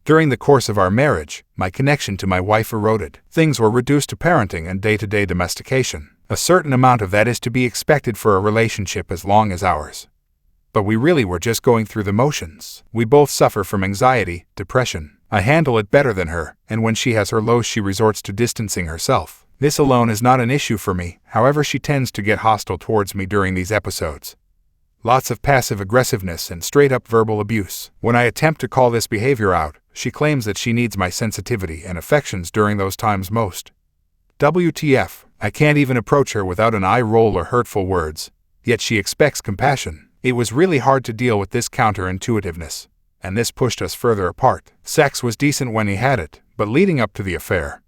During the course of our marriage, my connection to my wife eroded. Things were reduced to parenting and day-to-day domestication. A certain amount of that is to be expected for a relationship as long as ours. But we really were just going through the motions. We both suffer from anxiety, depression. I handle it better than her, and when she has her lows she resorts to distancing herself. This alone is not an issue for me, however she tends to get hostile towards me during these episodes. Lots of passive aggressiveness and straight-up verbal abuse. When I attempt to call this behavior out, she claims that she needs my sensitivity and affections during those times most. WTF, I can't even approach her without an eye roll or hurtful words, yet she expects compassion. It was really hard to deal with this counterintuitiveness, and this pushed us further apart. Sex was decent when he had it, but leading up to the affair,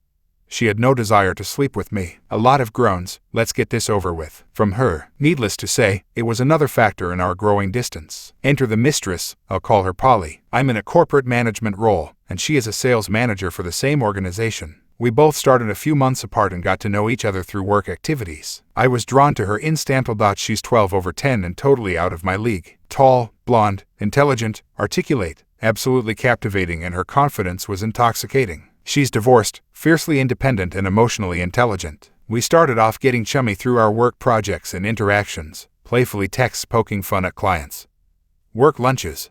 she had no desire to sleep with me. A lot of groans, "Let's get this over with," from her. Needless to say, it was another factor in our growing distance. Enter the mistress, I'll call her Polly. I'm in a corporate management role, and she is a sales manager for the same organization. We both started a few months apart and got to know each other through work activities. I was drawn to her instantly. She's 12/10 and totally out of my league. Tall, blonde, intelligent, articulate, absolutely captivating, and her confidence was intoxicating. She's divorced, fiercely independent and emotionally intelligent. We started off getting chummy through our work projects and interactions, playfully texts poking fun at clients, work lunches,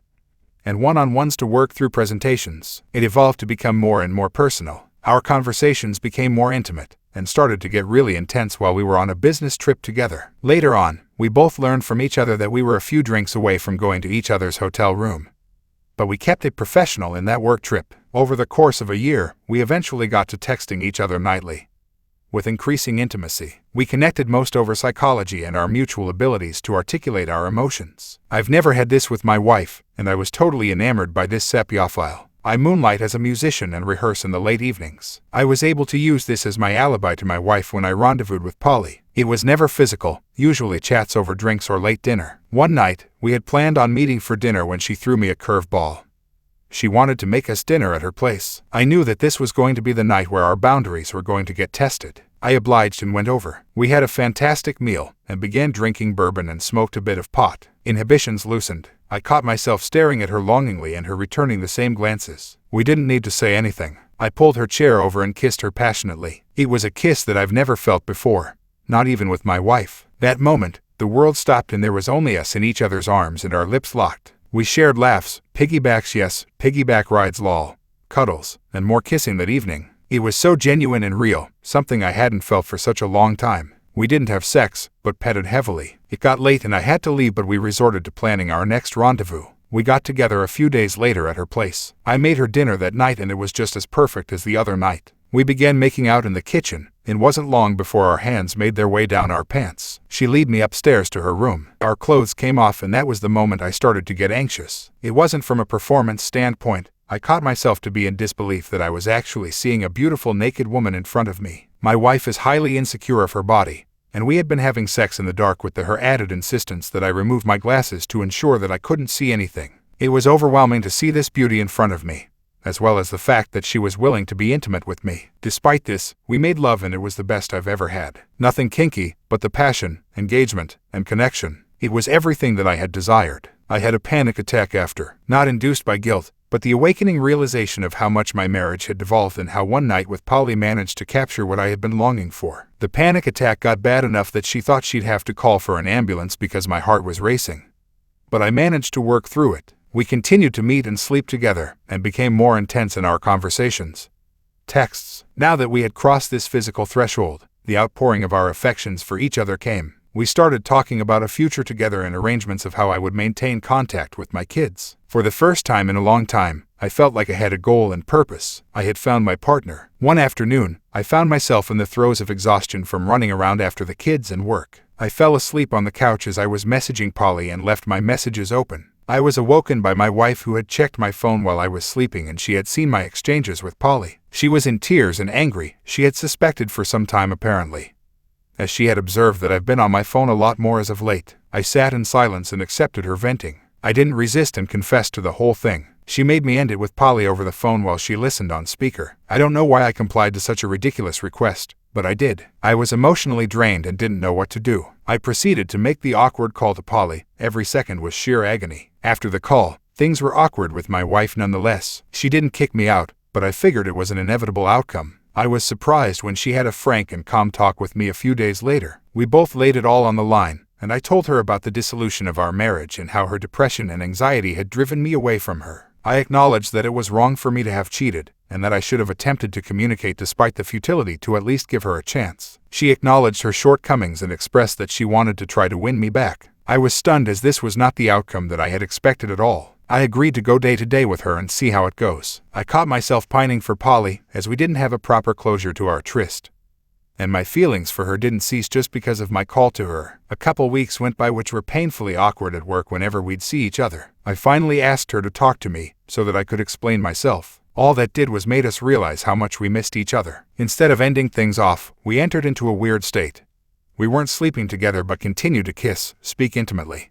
and one-on-ones to work through presentations. It evolved to become more and more personal. Our conversations became more intimate and started to get really intense while we were on a business trip together. Later on, we both learned from each other that we were a few drinks away from going to each other's hotel room. But we kept it professional in that work trip. Over the course of a year, we eventually got to texting each other nightly. With increasing intimacy, we connected most over psychology and our mutual abilities to articulate our emotions. I've never had this with my wife, and I was totally enamored by this sepiophile. I moonlight as a musician and rehearse in the late evenings. I was able to use this as my alibi to my wife when I rendezvoused with Polly. It was never physical, usually chats over drinks or late dinner. One night, we had planned on meeting for dinner when she threw me a curveball. She wanted to make us dinner at her place. I knew that this was going to be the night where our boundaries were going to get tested. I obliged and went over. We had a fantastic meal and began drinking bourbon and smoked a bit of pot. Inhibitions loosened. I caught myself staring at her longingly and her returning the same glances. We didn't need to say anything. I pulled her chair over and kissed her passionately. It was a kiss that I've never felt before, not even with my wife. That moment, the world stopped and there was only us in each other's arms and our lips locked. We shared laughs, piggybacks, yes, piggyback rides, lol, cuddles, and more kissing that evening. It was so genuine and real, something I hadn't felt for such a long time. We didn't have sex, but petted heavily. It got late and I had to leave, but we resorted to planning our next rendezvous. We got together a few days later at her place. I made her dinner that night and it was just as perfect as the other night. We began making out in the kitchen. It wasn't long before our hands made their way down our pants. She led me upstairs to her room. Our clothes came off and that was the moment I started to get anxious. It wasn't from a performance standpoint. I caught myself to be in disbelief that I was actually seeing a beautiful naked woman in front of me. My wife is highly insecure of her body, and we had been having sex in the dark with her added insistence that I remove my glasses to ensure that I couldn't see anything. It was overwhelming to see this beauty in front of me, as well as the fact that she was willing to be intimate with me. Despite this, we made love and it was the best I've ever had. Nothing kinky, but the passion, engagement, and connection. It was everything that I had desired. I had a panic attack after, not induced by guilt, but the awakening realization of how much my marriage had devolved and how one night with Polly managed to capture what I had been longing for. The panic attack got bad enough that she thought she'd have to call for an ambulance because my heart was racing. But I managed to work through it. We continued to meet and sleep together, and became more intense in our conversations. Texts. Now that we had crossed this physical threshold, the outpouring of our affections for each other came. We started talking about a future together and arrangements of how I would maintain contact with my kids. For the first time in a long time, I felt like I had a goal and purpose. I had found my partner. One afternoon, I found myself in the throes of exhaustion from running around after the kids and work. I fell asleep on the couch as I was messaging Polly and left my messages open. I was awoken by my wife, who had checked my phone while I was sleeping, and she had seen my exchanges with Polly. She was in tears and angry. She had suspected for some time apparently, as she had observed that I've been on my phone a lot more as of late. I sat in silence and accepted her venting. I didn't resist and confessed to the whole thing. She made me end it with Polly over the phone while she listened on speaker. I don't know why I complied to such a ridiculous request, but I did. I was emotionally drained and didn't know what to do. I proceeded to make the awkward call to Polly. Every second was sheer agony. After the call, Things were awkward with my wife nonetheless. She didn't kick me out, but I figured it was an inevitable outcome. I was surprised when she had a frank and calm talk with me a few days later. We both laid it all on the line, and I told her about the dissolution of our marriage and how her depression and anxiety had driven me away from her. I acknowledged that it was wrong for me to have cheated, and that I should have attempted to communicate despite the futility to at least give her a chance. She acknowledged her shortcomings and expressed that she wanted to try to win me back. I was stunned as this was not the outcome that I had expected at all. I agreed to go day to day with her and see how it goes. I caught myself pining for Polly, as we didn't have a proper closure to our tryst. And my feelings for her didn't cease just because of my call to her. A couple weeks went by which were painfully awkward at work whenever we'd see each other. I finally asked her to talk to me, so that I could explain myself. All that did was made us realize how much we missed each other. Instead of ending things off, we entered into a weird state. We weren't sleeping together but continued to kiss, speak intimately,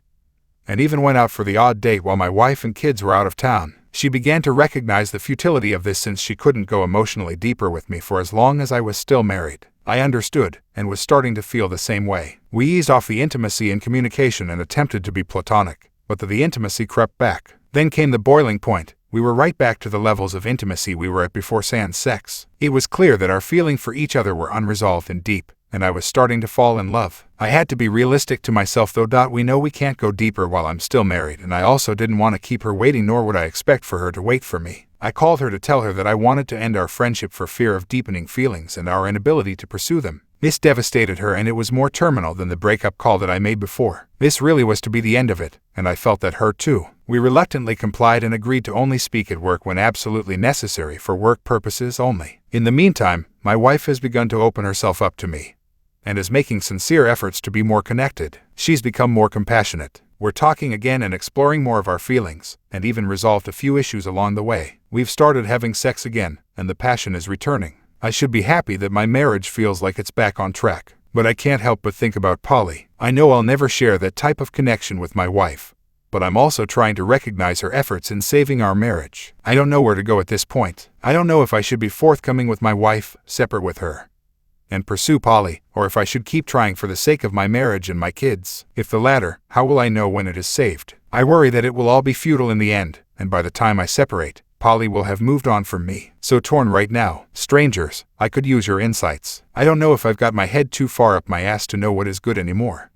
and even went out for the odd date while my wife and kids were out of town. She began to recognize the futility of this since she couldn't go emotionally deeper with me for as long as I was still married. I understood, and was starting to feel the same way. We eased off the intimacy and communication and attempted to be platonic, but the intimacy crept back. Then came the boiling point. We were right back to the levels of intimacy we were at before sans sex. It was clear that our feelings for each other were unresolved and deep, and I was starting to fall in love. I had to be realistic to myself though. We know we can't go deeper while I'm still married, and I also didn't want to keep her waiting, nor would I expect for her to wait for me. I called her to tell her that I wanted to end our friendship for fear of deepening feelings and our inability to pursue them. This devastated her, and it was more terminal than the breakup call that I made before. This really was to be the end of it, and I felt that hurt too. We reluctantly complied and agreed to only speak at work when absolutely necessary for work purposes only. In the meantime, my wife has begun to open herself up to me, and is making sincere efforts to be more connected. She's become more compassionate. We're talking again and exploring more of our feelings, and even resolved a few issues along the way. We've started having sex again, and the passion is returning. I should be happy that my marriage feels like it's back on track, but I can't help but think about Polly. I know I'll never share that type of connection with my wife, but I'm also trying to recognize her efforts in saving our marriage. I don't know where to go at this point. I don't know if I should be forthcoming with my wife, separate with her, and pursue Polly, or if I should keep trying for the sake of my marriage and my kids. If the latter, how will I know when it is saved? I worry that it will all be futile in the end, and by the time I separate, Polly will have moved on from me. So torn right now. Strangers, I could use your insights. I don't know if I've got my head too far up my ass to know what is good anymore.